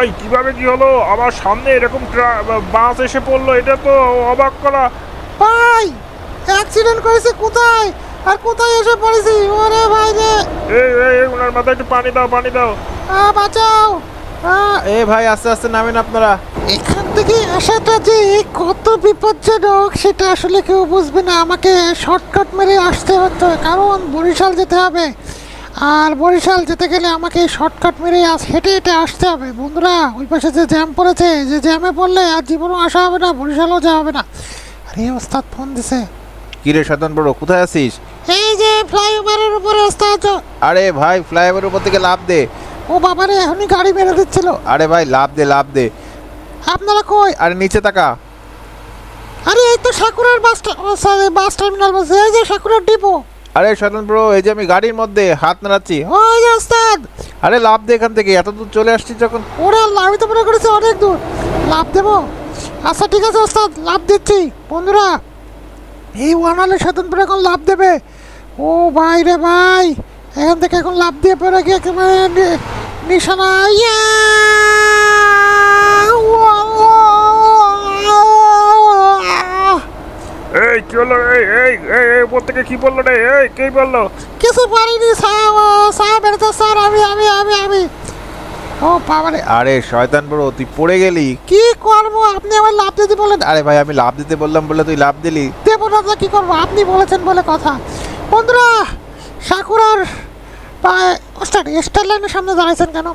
ভাই কিভাবে কি হলো? আমার সামনে এরকম বাস এসে পড়লো, এটা তো অবাক করা। ভাই অ্যাক্সিডেন্ট করেছে কোথায় আর কোথায় এসে পড়েছি? ওরে ভাই রে! এই ওনার মাথায় একটু পানি দাও, পানি দাও। বাঁচাও! এ ভাই আস্তে আস্তে নামেন আপনারা। এখান থেকে আসাটা যে কত বিপজ্জনক সেটা আসলে কেউ বুঝবে না। আমাকে শর্টকাট মেরে আসতে হতো, কারণ বরিশাল যেতে হবে। আর বরিশাল যেতে গেলে আমাকে শর্টকাট মেরে হেঁটে হেঁটে আসতে হবে। বন্ধুরা, ওই পাশে যে জ্যাম পড়েছে, যে জ্যামে পড়লে আর জীবনও আসা হবে না, বরিশালও যাওয়া হবে না। আরে ওস্তাদ ফোন দিছে। কিরে শয়তান বড়, কোথায় আছিস? এই যে ফ্লাইওভারের উপরে ওস্তাদ। আরে ভাই ফ্লাইওভারের উপর থেকে লাফ দে। ও বাবারে, এখনই গাড়ি মেরে দিচ্ছিল। আরে ভাই লাফ দে, লাফ দে। আপনারা কই? আরে নিচে তাকা। আরে এই তো সাকুরার বাস টার্মিনাল বলছে, এই যে সাকুরার ডিপো। আরে শয়তান বড়, এই যে আমি গাড়ির মধ্যে হাত নাড়াচ্ছি। ওই যে ওস্তাদ। আরে লাফ দে এখান থেকে, এত দূর চলে আসছিস যখন। ওরে আল্লাহ, আমি তো মনে করেছি অনেক দূর। লাভ দেবো? আচ্ছা ঠিক আছে ওস্তাদ, লাভ দিচ্ছি। বন্ধুরা, এই ওয়ানালে স্বতন্ত্র এখন লাভ দেবে। ও ভাই রে ভাই, এখান থেকে এখন লাভ দিয়ে পড়ে গিয়ে একেবারে নিশানা। এই কি হলো? এই উপর থেকে কি বললো রে? এই কে বললো? কিছু পারিনি সাহেব, এটা স্যার আমি। ও বাবারে! আরে শয়তান বড়, তুই পড়ে গেলি। কি করবো? আপনি আমার লাভ দিতে বলেন। আরে ভাই আমি লাফ দিতে বললাম বলে তুই লাফ দিলি। দেবো না তো কি করবো? আপনি বলেছেন বলে কথা। বন্ধুরা, সাকুরার ওস্তাদ স্টার লাইনের সামনে দাঁড়াইছেন কেন?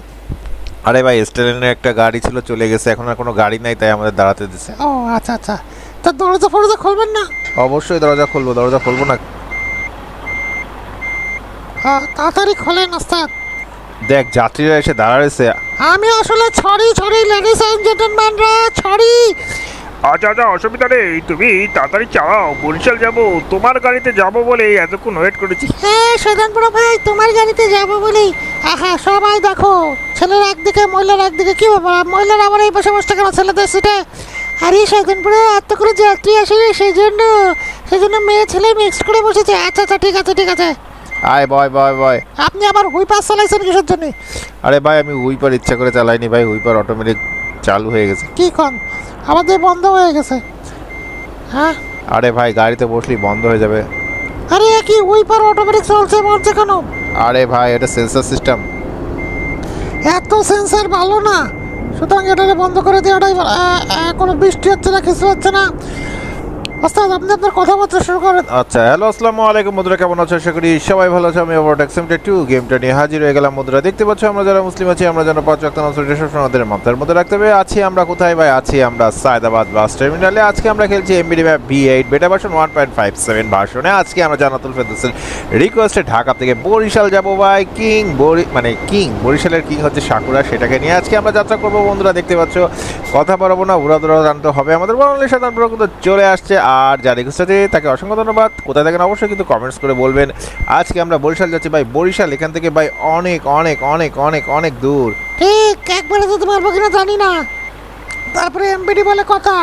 আরে ভাই স্টেশনের একটা গাড়ি ছিল, চলে গেছে, এখন আর কোনো গাড়ি নাই, তাই আমাদের দাঁড়াতে দিছে। ও আচ্ছা আচ্ছা, তা দরজা ফরজা খুলবেন না? অবশ্যই দরজা খুলবো, দরজা খুলবো না? তাড়াতাড়ি খোলেন ওস্তাদ। দেখ যাত্রীরা এসে দাঁড়াইছে। আমি আসলে ছড়ি লেডিস এন্ড জেন্টলম্যানরা, ছড়ি। আচ্ছা অসুবিধা নেই, তুমি তাড়াতাড়ি চালাও, বরিশাল যাবো। তোমার গাড়িতে যাবো বলে এতক্ষণ ওয়েট করেছি। হ্যাঁ শয়তানপুরা ভাই, তোমার গাড়িতে যাবো বলেই। আহা সবাই দেখো, ছেলের একদিকে মহিলার একদিকে। কি ব্যাপার, মহিলার আবার এই পাশে বসতে কেন ছেলেদের সিটে? আরে শয়তানপুরা, এত করে যাত্রী আসে সেই জন্য মেয়ে ছেলে মিক্সড করে বসেছে। আচ্ছা ঠিক আছে। আয় বয় বয় বয়। আপনি আবার হুইপার চালাইছেন কিসের জন্য? আরে ভাই আমি হুইপার ইচ্ছা করে চালাইনি ভাই, হুইপার অটোমেটিক চালু হয়ে গেছে। কি কন? আমাদের বন্ধ হয়ে গেছে। হ্যাঁ আরে ভাই গাড়িতে বসলেই বন্ধ হয়ে যাবে। আরে কি হুইপার অটোমেটিক চলছে বলছে কেন? আরে ভাই এটা সেন্সর সিস্টেম। এত সেন্সার ভালো না, সুতরাং এটাকে বন্ধ করে দেওয়াটাই ভালো। কোনো বৃষ্টি হচ্ছে না, কিছু হচ্ছে না। ওস্তাদ আপনি আপনার কথাবার্তা শুরু করেন। আচ্ছা হ্যালো আসসালামু আলাইকুম বন্ধুরা, কেমন আছো? আশা করি সবাই ভালো আছে। আমি ওভারটেক সিমটা 2 গেমটা নিয়ে হাজির হয়ে গেলাম বন্ধুরা। দেখতে পাচ্ছ আমরা যারা মুসলিম আছি, আমরা যেন 5 ওয়াক্ত নামাজ পড়ি, সবসময় আমাদের মাথার মধ্যে রাখতে হবে। আছি আমরা কোথায় ভাই? আছি আমরা সায়দাবাদ বাস টার্মিনালে। আজকে আমরা খেলছি এমবিডি ম্যাপ V8 বেটা ভার্সন 1.57 ভার্সনে। আজকে আমরা জান্নাতুল ফেরদৌসের রিকোয়েস্টে ঢাকা থেকে বরিশাল যাব ভাই। বরিশালের কিং হচ্ছে সাকুরা, সেটাকে নিয়ে আজকে আমরা যাত্রা করবো বন্ধুরা। দেখতে পাচ্ছ কথা পারবো না, উড়াদুরা জানতে হবে। আমাদের বর্ণালী সাধারণ কিন্তু চলে আসছে, আর যা রিকোয়েস্ট তাকে অসংখ্য ধন্যবাদ। কোথায় থাকেন অবশ্যই কিন্তু কমেন্টস করে বলবেন। আজকে আমরা বরিশাল যাচ্ছি ভাই। বরিশাল এখান থেকে ভাই অনেক অনেক অনেক অনেক অনেক দূর। ঠিক একবারে যেতে পারবো কিনা জানি না। তারপরে এমবিডি বলে কথা,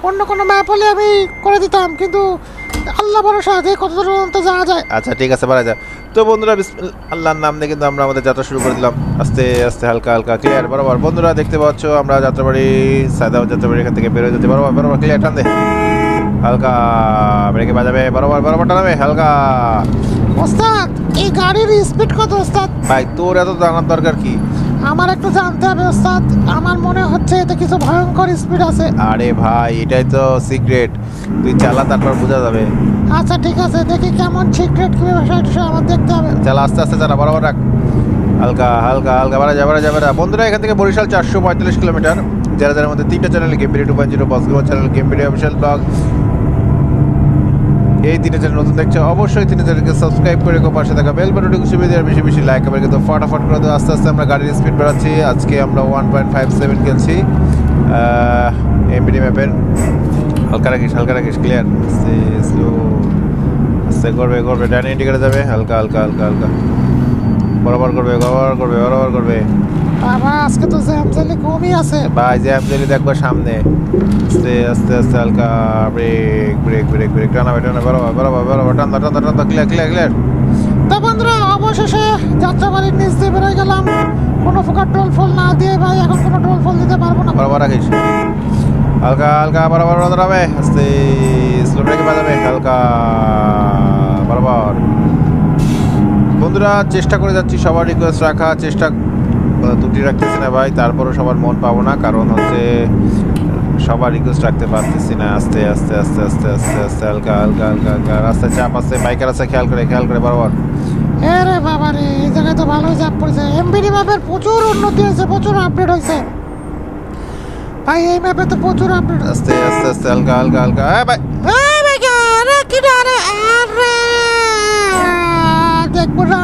অন্য কোনো ম্যাপ হলে আমি করে দিতাম, কিন্তু আল্লাহ ভরসা, যে কত দূর পর্যন্ত যাওয়া যায়। আচ্ছা ঠিক আছে, বাড়া যা। তো বন্ধুরা আল্লাহর নাম নিয়ে কিন্তু আমরা আমাদের যাত্রা শুরু করে দিলাম। আস্তে আস্তে হালকা হালকা ক্লিয়ার বরাবর। বন্ধুরা দেখতে পাচ্ছ আমরা যাত্রাবাড়ি সায়দাবাদ যাত্রাবাড়ি এখান থেকে বেরোয় যেতে বরাবর ক্লিয়ার। টান দে হালকা, ব্রেকে বাজাবে, বরাবর টানাবে হালকা। ওস্তাদ এই গাড়ির স্পিড কত ওস্তাদ? ভাই তোর এত জানার দরকার কি? আমার একটু জানতে হবে ওস্তাদ, আমার মনে হচ্ছে এতে কিছু ভয়ঙ্কর স্পিড আছে। আরে ভাই এটাই তো সিক্রেট, তুই চালা তারপর বোঝা যাবে। আচ্ছা ঠিক আছে, দেখি কেমন সিক্রেট কি বিষয়টা আমার দেখতে হবে। চালা আস্তে আস্তে চালা, বরাবর রাখ, হালকা হালকা হালকা, বাড়া যাবে না। বন্ধুরা এখান থেকে বরিশাল 445 কিলোমিটার। যারা মধ্যে 3টা চ্যানেল, গেমবিডি 2.0 বসগেমর চ্যানেল, গেমবিডি অফিসিয়াল ব্লগ, এই 3টে চ্যানেল নতুন দেখছো অবশ্যই 3টে চ্যানেলকে সাবস্ক্রাইব করে পাশে থাকা বেল বাটনটি ঘুষিয়ে দিয়ে বেশি লাইক হবে কিন্তু ফটাফট করে দাও। আস্তে আস্তে আমরা গাড়ির স্পিড বাড়াচ্ছি। আজকে আমরা 1.57 খেলছি এমবিডি ম্যাপের। হালকা রাখিস ক্লিয়ার। স্লো আস্তে করবে ডান ইন্ডিকেটর যাবে, হালকা বরাবর করবে। বাবা আজকে তো জ্যাম জ্যালি কমই আছে ভাই, জ্যাম জ্যালি দেখবা সামনে। আস্তে হালকা ব্রেক টানাবে, বরাবর টান ক্লিয়ার। তো বন্ধুরা অবশেষে যাত্রাবাড়ির নিচ দিয়ে বেরোয় গেলাম কোনো প্রকার টোল ফোল না দিয়ে ভাই, এখন কোনো টোল ফোল দিতে পারবো না। বরাবর রাখিস, হালকা হালকা বরাবর হবে, আস্তে স্লো ব্রেকে বাজাবে, হালকা বরাবর। বন্ধুরা চেষ্টা করে যাচ্ছি সবার রিকোয়েস্ট রাখা, চেষ্টা ত্রুটি রাখতেছি না ভাই, তারপরও সবার মন পাবো না, কারণ হচ্ছে সবার রিকোয়েস্ট রাখতে পারতেছি না। আস্তে আস্তে আস্তে আস্তে আস্তে আস্তে হালকা হালকা হালকা হালকা, রাস্তায় চাপ আছে, বাইকের আছে, খেয়াল করে বরাবর। আরে বাবা রে, এই জায়গায় তো ভালোই চাপ পড়েছে। এমবিডি ম্যাপের প্রচুর উন্নতি হয়েছে, প্রচুর আপডেট হয়েছে ভাই, এই ম্যাপে তো প্রচুর আপডেট। আস্তে আস্তে আস্তে হালকা হালকা হালকা, হ্যাঁ ভাই, আরে কি আরে আরে দেখবো না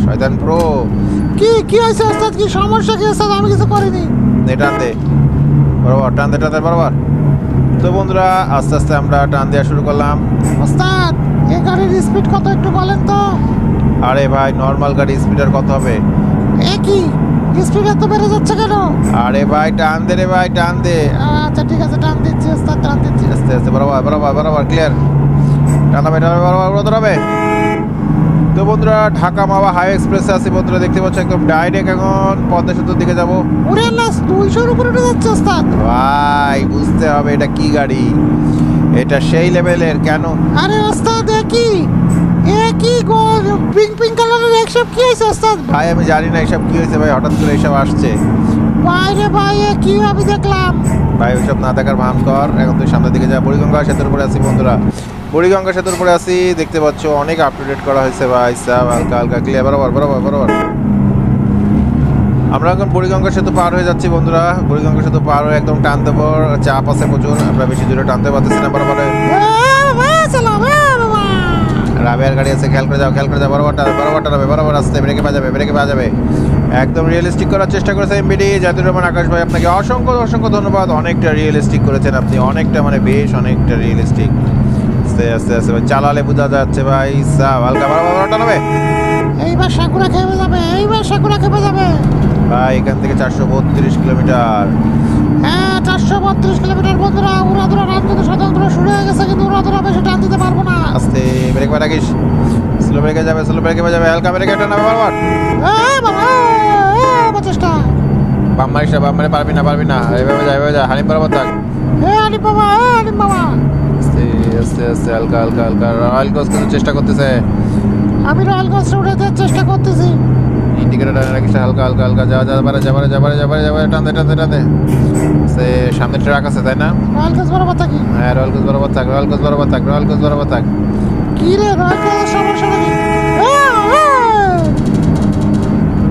শয়তান প্রো। কি হয়েছে ওস্তাদ? কি সমস্যা কি ওস্তাদ? আমি কিছু করিনি। টান দে বরাবর, টান দে বরাবর। তো বন্ধুরা আস্তে আস্তে আমরা টান দেওয়া শুরু করলাম। ওস্তাদ এই গাড়ির স্পিড কত একটু বলেন তো? আরে ভাই নর্মাল গাড়ি স্পিডার কত হবে? কি স্পিড এত বেড়ে যাচ্ছে কেন? আরে ভাই টান দে রে ভাই, টান দে। আচ্ছা ঠিক আছে, টান দিচ্ছি ওস্তাদ, টান দিচ্ছি। আস্তে আস্তে বরাবর ক্লিয়ার, টানাবে বরাবর হবে। তো বন্ধুরা ঢাকা মাওয়া হাই এক্সপ্রেসে আছি বন্ধুরা, দেখতে পাচ্ছ একদম ডাইরেক্ট এখন পদ্মা সেতুর দিকে যাবো। ওরে আল্লাহ, 200-র উপরে উঠে যাচ্ছে ওস্তাদ। ভাই বুঝতে হবে এটা কি গাড়ি, এটা সেই লেভেলের। কেন? আরে ওস্তাদ এ কি গো, পিঙ্ক কালারের একসব কি হয়েছে ওস্তাদ? ভাই আমি জানি না এসব কি হয়েছে ভাই, হঠাৎ করে এসব আসছে ভাই রে ভাই, কি আমি দেখলাম ভাই। ওইসব না দেখার ভান কর, এখন তুই সামনের দিকে যা। বুড়িগঙ্গা সেতুর উপরে আছি বন্ধুরা, বুড়িগঙ্গা সেতুর উপরে আছি, দেখতে পাচ্ছ অনেক আপডেট করা হয়েছে ভাই সব, হালকা হালকা ক্লিয়ার বরাবর। আমরা এখন বুড়িগঙ্গা সেতু পার হয়ে যাচ্ছি বন্ধুরা, বুড়িগঙ্গা সেতু পার হয়ে একদম টান দেবো, চাপ আছে প্রচুর, আমরা বেশি দূরে টানতে পারতেছি না বরাবর। রাবের গাড়ি আছে, খেয়াল করে যাও বরাবর আসতে, ব্রেকে বাজাবে। একদম রিয়েলিস্টিক করার চেষ্টা করেছে এমবিডি জাতির রহমান আকাশ ভাই, আপনাকে অসংখ্য ধন্যবাদ। অনেকটা রিয়েলিস্টিক করেছেন আপনি, অনেকটা মানে বেশ অনেকটা রিয়েলিস্টিক। আস্তে আস্তে আস্তে ভাই চালালে বোঝা যাচ্ছে ভাই সাব, হালকা বরাবর টানাবে। এইবার সাকুরা খেপে যাবে ভাই এখান থেকে 432 কিলোমিটার। হ্যাঁ 432 কিলোমিটার বন্ধুরা। উড়াধুরা রাত কিন্তু স্বতন্ত্র শুরু হয়ে গেছে, কিন্তু উড়াধুরা বেশি টান দিতে পারবো না। আস্তে ব্রেক রাখিস, স্লো ব্রেকে যাবে, হালকা ব্রেকে টানাবে বরাবর। চেষ্টা বাম মারে পারবি না, এভাবে যা হানিম বরাবর থাক। আরে বাবা আস্তে আস্তে হালকা রয়্যাল কোচ কিন্তু চেষ্টা করতেছে। আমি রয়্যাল কোচ উঠে যাওয়ার চেষ্টা করতেছি। ইন্ডিকেটর রাখিস, হালকা যা টান দে। সে সামনে ট্রাক আছে তাই না? রয়্যাল কোচ বরাবর থাকি। হ্যাঁ রয়্যাল কোচ বরাবর থাক। কি রে রয়্যাল কোচের সমস্যা নাকি?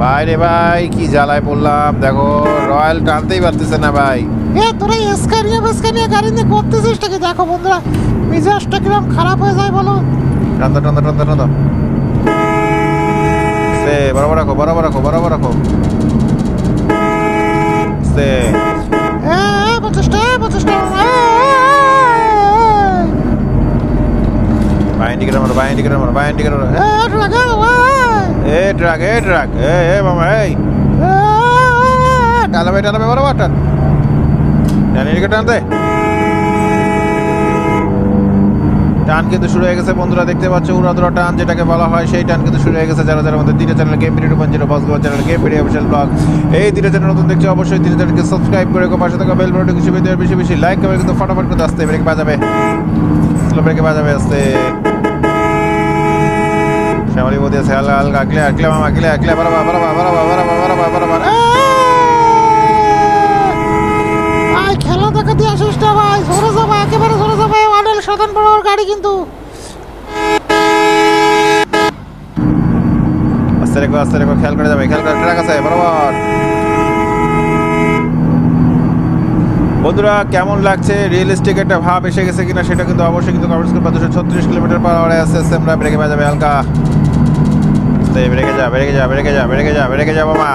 ভাই রে ভাই কি জ্বালায় পড়লাম, দেখো রয়্যাল টানতেই পারতেছে না ভাই। তোরা স্কানিয়া গাড়ি নিয়ে করতেছিস নাকি? দেখো বন্ধুরা মিজাজটা কিরকম খারাপ হয়ে যায় বলো। টান দাও। সে বরাবর রাখো। সে প্রচেষ্টা বাই ইন্ডিকেটর মারো। ট্রাক মামা টানাবে বরাবর টান ইন্ডিকেটর টানতে। টান কিন্তু শুরু হয়ে গেছে বন্ধুরা, দেখতে পাচ্ছ উড়াধুরা টান যেটাকে বলা হয়, সেই টান কিন্তু শুরু হয়ে গেছে। যারা মধ্যে 3 চ্যানেল গেম ভিডিও 2.0 বসগো channel game video official blog, এই 3 চ্যানেল নতুন দেখছো অবশ্যই 3 চ্যানেলকে সাবস্ক্রাইব করে পাশে থাকা বেল বাটনটি কিছু বেশি লাইক করে কিন্তু ফটাফট করে আসতে ব্রেক বাজাবে, স্লো ব্রেকে বাজাবে আসতে। শ্যামলী মোদি আছে, হালকা ক্লিয়ার মামা ক্লিয়ার বরাবর। ভাই খেলা দেখা দিয়ে আসিস না ভাই, একেবারে ঝরে যাবে। অনেক সাধারণ বড় গাড়ি কিন্তু আস্তে রেখো খেয়াল করে ট্রাক আছে বরাবর। বন্ধুরা কেমন লাগছে, রিয়েলিস্টিক একটা ভাব এসে গেছে কিনা সেটা কিন্তু অবশ্যই কিন্তু কমেন্টস করবে। 236 কিলোমিটার পার আওয়ারে আস্তে আমরা ব্রেকে বাজাবে হালকা। ব্রেকে যা মামা।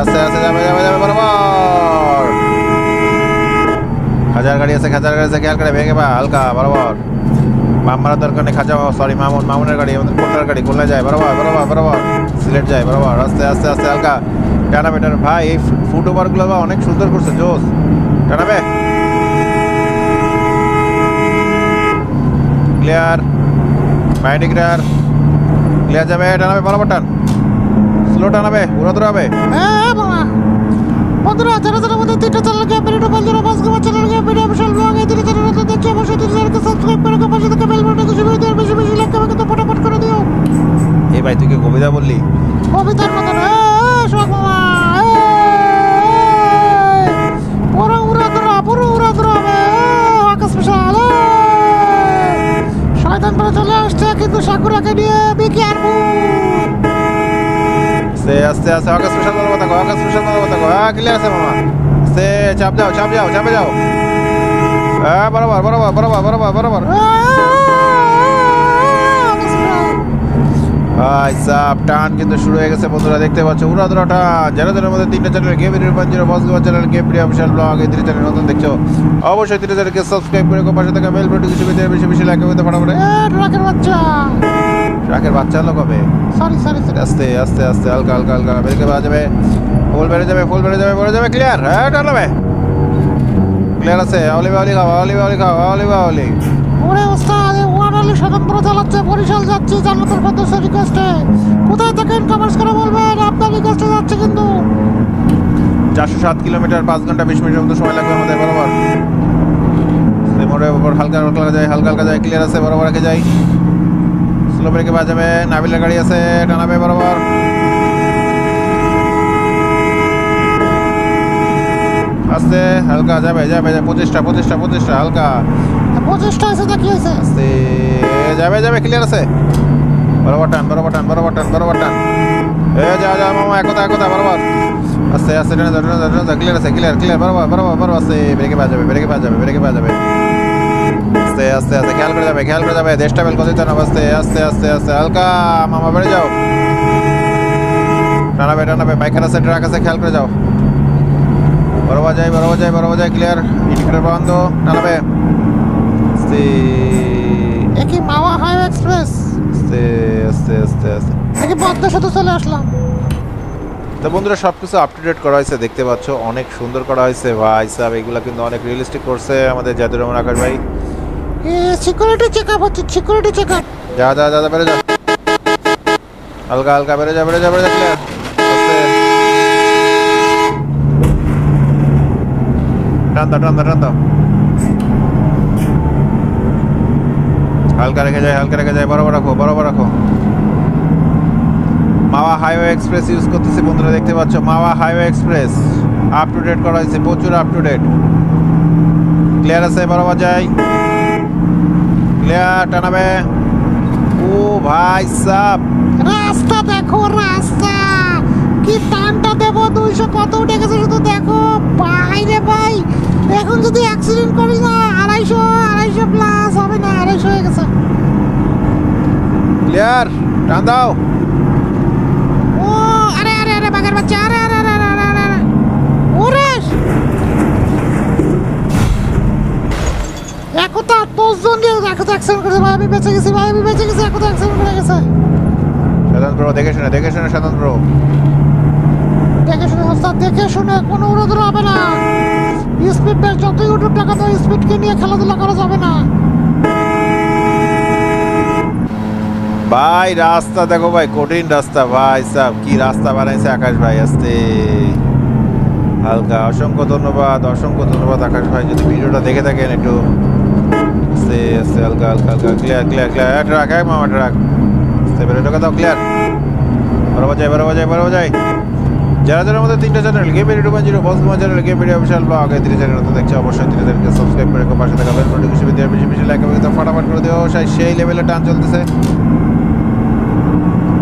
আস্তে যাবে বরাবর। হাজার গাড়ি আছে খেয়াল করে ভেঙে বা হালকা বরাবর। বাম মারার দরকার নেই, মামুনের গাড়ি, আমাদের কোনটার গাড়ি কোনটায় যায় বরাবর। সিলেট যায় বরাবর। আস্তে হালকা টানাবে। ভাই এই ফুট ওভারগুলো বা অনেক সুন্দর করছে, জোস টানাবে। ক্লিয়ার মাইন্ড ক্লিয়ার ক্লিয়ার যাবে টানাবে বরাবর টান স্লো টানাবে উড়া দৌড়াবে হ্যাঁ বাবা বন্ধুরা যারা যারা আমাদের তিনটা চ্যানেল গেম ভিডিও বল যারা বাস গেম চ্যানেল গেম ভিডিও বিশাল ব্লগ এই তিনটা চ্যানেল দেখছো অবশ্যই তিনটা চ্যানেলকে সাবস্ক্রাইব করে পাশে থেকে বেল বাটনটা বেশি বেশি বেশি লাইক করবে কিন্তু ফটাফট করে দিও এই ভাই তুই কি কবিতা বললি কবিতার মতন শোক বাবা পুরো উড়া ধরা হবে আকাশ বিশাল শয়তান পরে চলে আসছে কিন্তু সাকুরাকে নিয়ে বিকি আর আস্তে আস্তে আস্তে আকাশ স্পেশাল বড় কথা কো আকাশ স্পেশাল বড় কথা কো হ্যাঁ ক্লিয়ার আছে মামা আস্তে চাপ যাও চাপে যাও হ্যাঁ বরাবর ভাই সাপ টান কিন্তু শুরু হয়ে গেছে বন্ধুরা দেখতে পাচ্ছ উড়াধরা টান যারা মধ্যে তিনটা চ্যানেল গেম ভিডিও পাঞ্জিরো boss game channel game video official blog এই তিনটা চ্যানেল নতুন দেখছো অবশ্যই তিনটা চ্যানেলকে সাবস্ক্রাইব করে পাশে থাকা বেল বাটন বেশি বেশি লাইক করতে ফটাফট ট্রাকের বাচ্চা হলো কবে সরি আস্তে হালকা বেরকে বাজাবে ফুল বেড়ে যাবে পড়ে যাবে ক্লিয়ার হ্যাঁ টানবে ক্লিয়ার আছে অলি খাও ওরে ওস্তাদ ওয়ানালি স্বতন্ত্র চালাচ্ছে বরিশাল যাচ্ছি জান্নাতুল ফেরদৌসের রিকোয়েস্টে কোথায় থাকেন কমেন্টস করে বলবেন আপনার রিকোয়েস্টে যাচ্ছে কিন্তু 407 কিলোমিটার 5 ঘন্টা 20 মিনিটের মতো সময় লাগবে আমাদের বরাবর মোড়ের উপর হালকা যায় ক্লিয়ার আছে বরাবর রেখে যাই স্লো ব্রেকে বাজাবে নাবিলের গাড়ি আছে টানাবে বরাবর আস্তে হালকা যাবে 25টা হালকা 25টা আছে দেখি আছে আস্তে যাবে ক্লিয়ার আছে বরাবর টান যা মামা একতা বরাবর আস্তে টেনে দাও ক্লিয়ার আছে ক্লিয়ার বরাবর আস্তে ব্রেকে বাজাবে আস্তে খেয়াল করে যাবে দেশটা বেল করে দিতে না আস্তে হালকা মামা বেড়ে যাও টানাবে বাইকের আছে ট্রাক আছে খেয়াল করে যাও বরাবর যায় ক্লিয়ার ইন্ডিকেটর বন্ধ টানাবে আস্তে একই মাওয়া হাইওয়ে এক্সপ্রেস আস্তে একই পদ্মা সেতু চলে আসলাম তো বন্ধুরা সবকিছু আপ টু ডেট করা হয়েছে দেখতে পাচ্ছ অনেক সুন্দর করা হয়েছে ভাই সাহেব এগুলা কিন্তু অনেক রিয়েলিস্টিক করছে আমাদের জাদুর রহমান আকাশ ভাই সিকিউরিটি চেকআপ হচ্ছে যা বেড়ে যা হালকা বেড়ে যা ক্লিয়ার টান দাও হালকা রেখে যায় বরাবর রাখো মাওয়া হাইওয়ে এক্সপ্রেস ইউজ করতেছি বন্ধুরা দেখতে পাচ্ছ মাওয়া highway express up to date করা হয়েছে প্রচুর আপ টু ডেট ক্লিয়ার আছে বরাবর যাই ক্লিয়ার টানাবে ও ভাই সাব রাস্তা দেখো কি টানটা দেবো 200 কত উঠে গেছে শুধু দেখো ভাই এখন যদি অ্যাক্সিডেন্ট করি না 250 প্লাস হবে না 250 হয়ে গেছে ক্লিয়ার টান দাও ও আরে বাগার বাচ্চা আরে ওরে একতা 10 জন দিয়ে অ্যাক্সিডেন্ট করেছে ভাই আমি বেঁচে গেছি একতা অ্যাক্সিডেন্ট করে গেছে সাধারণ ব্রো দেখে শুনে সাধারণ ব্রো দেখে শুনে কোনো উড়োদুড়ো হবে না স্পিড বেশ যতই উঠুক টাকা তো স্পিডকে নিয়ে খেলাধুলা করা যাবে না ভাই রাস্তা দেখো ভাই কঠিন রাস্তা ভাই সাহেব কি রাস্তা বানাইছে আকাশ ভাই আস্তে হালকা অসংখ্য ধন্যবাদ আকাশ ভাই যদি ভিডিওটা দেখে থাকেন একটু আস্তে হালকা ক্লিয়ার ট্রাক মামা ট্রাক আস্তে বেরো ঢোকা দাও ক্লিয়ার বরাবর যায় যারা আমাদের তিনটা channel game video 2.0 boss game channel game video official blog এই তিনটা চ্যানেল তো দেখছো অবশ্যই তিনটা চ্যানেলকে সাবস্ক্রাইব করে পাশে থাকা বেল বাটন বেশি লাইক করবে তো ফটাফট করে দিও সেই লেভেলে টান চলতেছে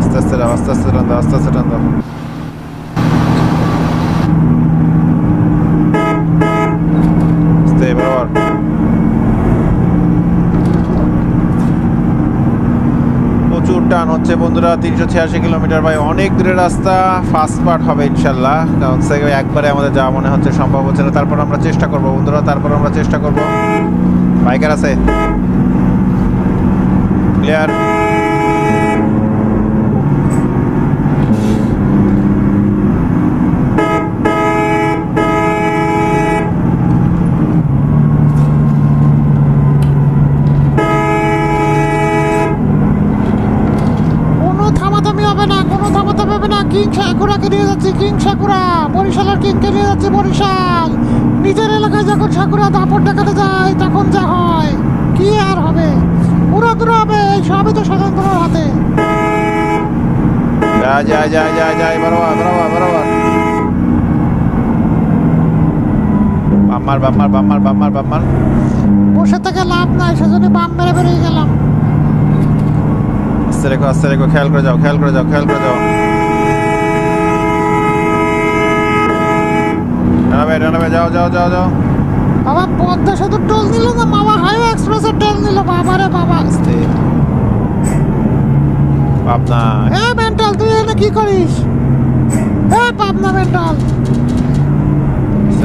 আস্তে টান দাও বরাবর প্রচুর টান হচ্ছে বন্ধুরা 386 কিলোমিটার ভাই অনেক দূরের রাস্তা ফার্স্ট পার্ট হবে ইনশাল্লাহ কারণ একবারে আমাদের যাওয়া মনে হচ্ছে সম্ভব হচ্ছে না তারপর আমরা চেষ্টা করবো বন্ধুরা বাইকার আছে ক্লিয়ার সাকুরাকে নিয়ে যাচ্ছি, কিং সাকুরা, বরিশালের কিংকে নিয়ে যাচ্ছি বরিশাল। নিজের এলাকায় যখন সাকুরা দাপট দেখাতে যায় তখন যা হয়, কি আর হবে, পুরো দূর হবে, এই সবই তো স্বতন্ত্রর হাতে। যাই বরাবর বাম্মার বসে থেকে লাভ নাই, সেজন্য বাম মেরে বেরিয়ে গেলাম। আস্তে রেখো, খেয়াল করে যাও। ডানাবে যাও। বাবা পদ্মা সেতুর টোল নিল না, মামা হাইওয়ে এক্সপ্রেসের টোল নিল, বাবা রে বাবা। পাবনা এ মেন্টাল, তুই এনে কি করিস? এ পাবনা মেন্টাল,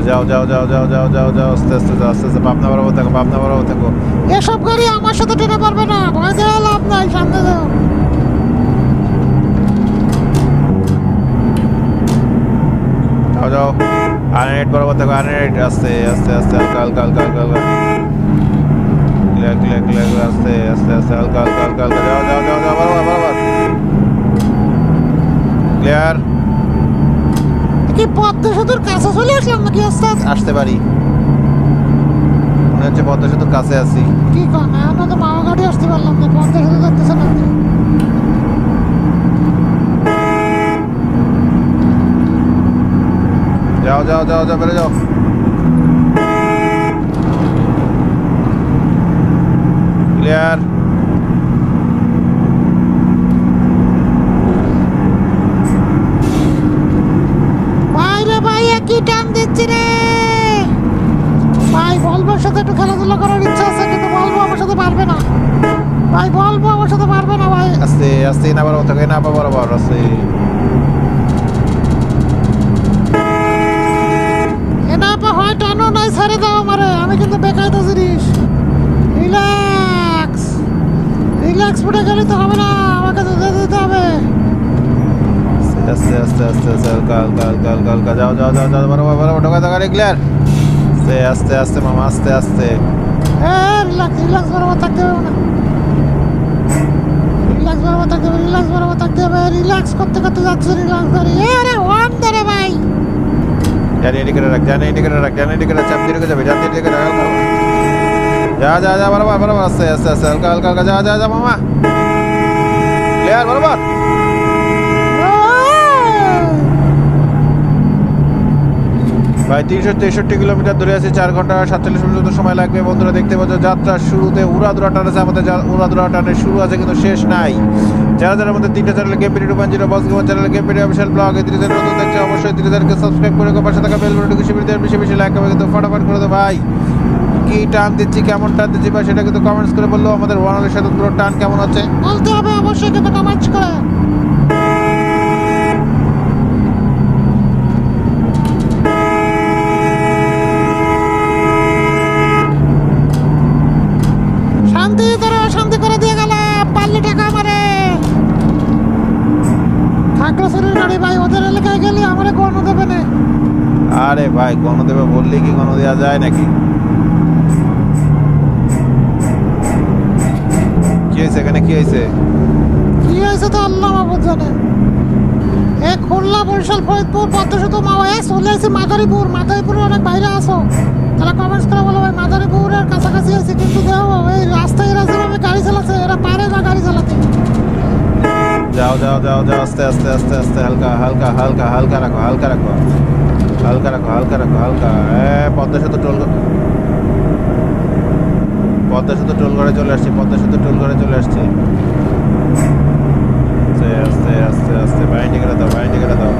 যাও আস্তে পাবনা বরাবর থাকো। এসব গাড়ি আমার সাথে টেনে পারবে না, ভয় দেওয়া লাভ নাই, সামনে যাও। যাও আনরেট বরাবর থাকো, আনরেট আস্তে হালকা ক্লিয়ার আস্তে হালকা যাও বরাবর ক্লিয়ার। কি পদ্মা সেতুর কাছে চলে আসলাম নাকি ওস্তাদ? আসতে পারি, মনে হচ্ছে পদ্মা সেতুর কাছে আছি। কি কন, এখন তো মামা গাড়ি আসতে পারলাম না, পদ্মা সেতু দেখতেছেন আপনি? যাও বেরো যাও। ক্লিয়ার। ভাই কি টান দিচ্ছি রে ভাই, বলবোর সাথে একটু খেলাধুলা করার ইচ্ছা আছে, কিন্তু বলবো আমার সাথে পারবে না ভাই, ভাই। আস্তে না বরাবর থাকো, না বরাবর আস্তে। হয় টানো নাই, ছেড়ে দাও আমারে, আমি কিন্তু বেকায়দা জিনিস। রিল্যাক্স ফুটে গেলে তো হবে না, আমাকে তো দিতে হবে। আস্তে হালকা যাও বরাবর ঢোকা গাড়ি ক্লিয়ার। আস্তে মামা আস্তে। রিল্যাক্স বরাবর থাকতে হবে না, রিল্যাক্স করতে যাচ্ছে, রিল্যাক্স গাড়ি। আরে ওয়ান দে রে ভাই, জানি এদিকে রাখ, চাপ দিয়ে রেখে যাবে, যা বরাবর আস্তে হালকা যা মামা ক্লিয়ার বরাবর। ভাই 363 কিলোমিটার দূরে আছে, 4 ঘন্টা 47 মিনিট সময় লাগবে। বন্ধুরা দেখতে পাচ্ছ যাত্রার শুরুতে উড়াদুরা টান আছে, আমাদের উড়াদুরা টানের শুরু আছে কিন্তু শেষ নাই। যারা মধ্যে 3টা channel গেমপিডি 2.0 boss gamer channel গেমপিডি official blog, এই 3 নতুন দেখছে অবশ্যই 3কে সাবস্ক্রাইব করে পাশে থাকা বেল বাটনটি বেশি লাইক করবে, কিন্তু ফটাফট করে দাও ভাই। কি টান দিচ্ছি, কেমন টান দিচ্ছি ভাই, সেটা কিন্তু কমেন্টস করে বললো। আমাদের ওয়ানালের সাথে পুরো টান কেমন হচ্ছে বলতে হবে অবশ্যই, কিন্তু কমেন্টস করে। শান্তি করে দিয়ে গেলাম, পারলে টাকা আমারে খাগড়াছড়ির গাড়ি ভাই, ওদের এলাকায় গেলে আমারে গণ দেবে না। আরে ভাই গণ দেবে বললে কি গণ দেওয়া যায় নাকি? কি হয়েছে এখানে, কি হয়েছে তো আল্লাহ মাহবুব জানে। খুলনা বরিশাল ফরিদপুর পদ্মা সেতু মাওয়া চলে আসছি মাদারীপুরে অনেক বাইরে আসো, তারা কমেন্টস করে বলো ভাই মাদারীপুরের কাছাকাছি আছে, কিন্তু দেখো এই রাস্তায় এরা যেভাবে গাড়ি চালাচ্ছে, এরা পারে না গাড়ি চালাতে। যাও আস্তে হালকা রাখো। পদ্মা সেতু টোল ঘরে চলে আসছি, আস্তে বাইন্ডিং করে দাও,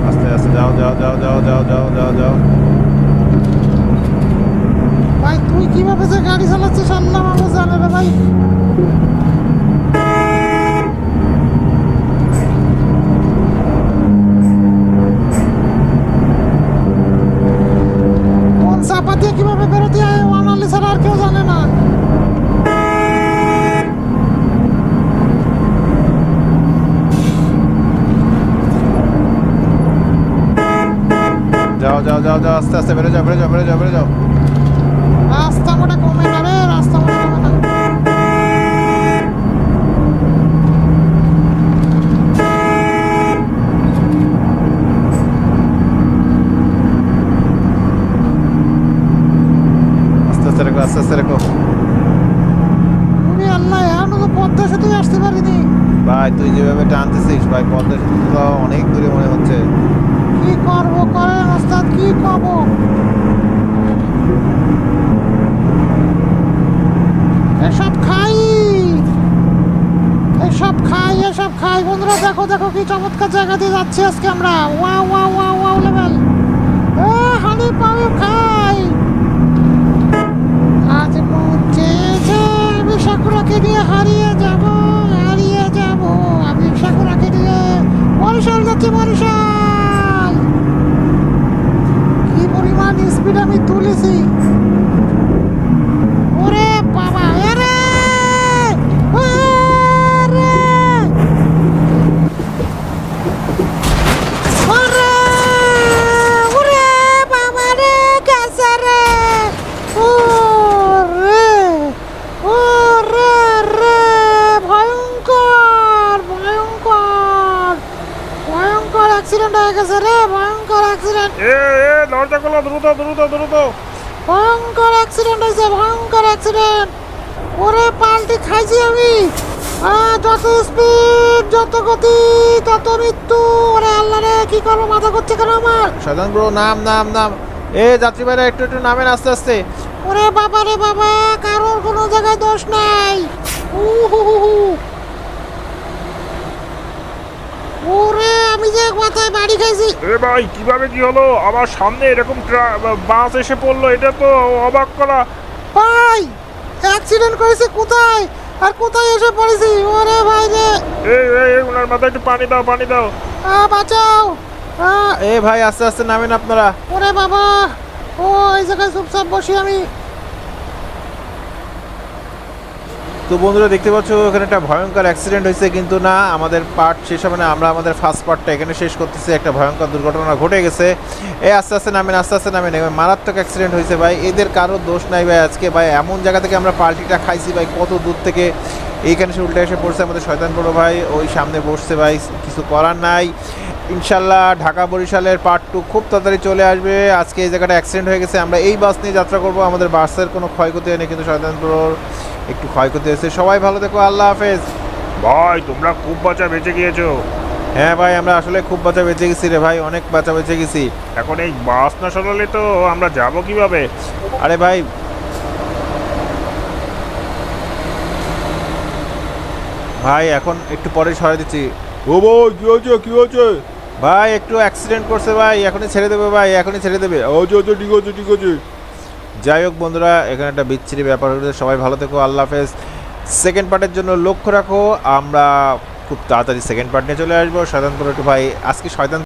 আস্তে যাও। ভাই তুই কিভাবে যে গাড়ি চালাচ্ছিস আল্লাহ মাহবুব জানে রে ভাই। কোন চাপা দিয়ে কিভাবে বেরোতে হয় ওয়ানালি ছাড়া আর কেউ জানে না। যাও আস্তে বেরো যাও। রাস্তা মোটা কমে না রে, রাস্তা মোটা কমে না। পদ্মা সেতুই আসতে পারিনি। ভাই তুই যেভাবে টানতেছিস ভাই পদ্মা সেতু তো অনেক দূরে মনে হচ্ছে। কি করবো করেন ওস্তাদ, কি করবো? এসব খাই, এসব খাই, এসব খাই। বন্ধুরা দেখো দেখো কি চমৎকার জায়গা দিয়ে যাচ্ছি আজকে আমরা। Wow wow wow wow level. হানি পাও খাই। আজ মন চেয়েছে আমি সাকুরাকে নিয়ে হারিয়ে যাব, হারিয়ে যাব। আমি সাকুরাকে নিয়ে বরিশাল যাচ্ছি, বরিশাল। কি পরিমাণ স্পিড আমি তুলেছি! ওরে বাবা, আরে আরে ওরে ওরে বাবা রে, গেছে রে। ওরে ওরে রে, ভয়ঙ্কর ভয়ঙ্কর ভয়ঙ্কর অ্যাক্সিডেন্ট হয়ে গেছে রে, ভয়ঙ্কর অ্যাক্সিডেন্ট, দরজা খোলো, দ্রুত দ্রুত দ্রুত। ভয়ঙ্কর অ্যাক্সিডেন্ট হয়েছে, ভয়ঙ্কর অ্যাক্সিডেন্ট। ওরে পাল্টি খাইছি আমি। যত স্পিড, যত গতি, তত মৃত্যু। ওরে আল্লাহ রে, কি করবো, মাথা করছে কেন আমার? সাধারণ ব্রো নাম নাম নাম। এ যাত্রী ভাইরা একটু একটু নামেন আস্তে আস্তে। ওরে বাবা রে বাবা, কারোর কোনো জায়গায় দোষ নাই। উহুহুহু। ওরে আমি যে মাথায় বাড়ি খাইছি। ভাই কিভাবে কি হলো? আমার সামনে এরকম বাস এসে পড়লো, এটা তো অবাক করা। ভাই অ্যাক্সিডেন্ট করেছে কোথায়, আর কোথায় এসে পড়েছি? ওরে ভাই রে, ওনার মাথায় একটু পানি দাও, পানি দাও। বাঁচাও। এ ভাই আস্তে আস্তে নামেন আপনারা। ওরে বাবা, ও এই জায়গায় চুপচাপ বসি আমি। তো বন্ধুরা দেখতে পাচ্ছ এখানে একটা ভয়ঙ্কর অ্যাক্সিডেন্ট হয়েছে, কিন্তু না আমাদের পার্ট শেষ হবে না, আমরা আমাদের ফার্স্ট পার্টটা এখানে শেষ করতেছি। একটা ভয়ঙ্কর দুর্ঘটনা ঘটে গেছে। আস্তে আস্তে নামেন, আস্তে আস্তে নামেন। মারাত্মক অ্যাক্সিডেন্ট হয়েছে ভাই, এদের কারো দোষ নাই ভাই। আজকে ভাই এমন জায়গা থেকে আমরা পার্টিটা খাইছি ভাই, কত দূর থেকে এইখানে সে উল্টে এসে পড়ছে আমাদের শয়তান বড় ভাই, ওই সামনে বসছে ভাই, কিছু করার নাই। ইনশাল্লাহ ঢাকা বরিশালের পার্ট 2 খুব তাড়াতাড়ি চলে আসবে। আজকে এই জায়গাটা অ্যাক্সিডেন্ট হয়ে গেছে, আমরা এই বাস নিয়ে যাত্রা করব। আমাদের বাসের কোনো ক্ষয়ক্ষতি হয়নি, কিন্তু শয়তান বড়োর একটু ক্ষয়ক্ষতি হয়েছে। সবাই ভালো থেকো, আল্লাহ হাফেজ। ভাই তোমরা খুব বাঁচা বেঁচে গিয়েছো। হ্যাঁ ভাই আমরা আসলে খুব বাঁচা বেঁচে গেছি রে ভাই, অনেক বাঁচা বেঁচে গেছি। এখন এই বাস না সরালে তো আমরা যাব কিভাবে? আরে ভাই ভাই এখন একটু পরে সরাই দিচ্ছি। ও ভাই কি হয়েছে, কি হয়েছে? ভাই একটু অ্যাক্সিডেন্ট করছে ভাই, এখনই ছেড়ে দেবে ভাই, এখনই ছেড়ে দেবে। আচ্ছা ঠিক আছে ঠিক আছে। যাই হোক বন্ধুরা, এখানে একটা বিচ্ছিরি ব্যাপার হয়েছে। সবাই ভালো থেকো, আল্লাহ হাফেজ। সেকেন্ড পার্টের জন্য লক্ষ্য রাখো, আমরা খুব তাড়াতাড়ি সেকেন্ড পার্ট নিয়ে চলে আসবো। শয়তান করে একটু ভাই আজকে শয়তান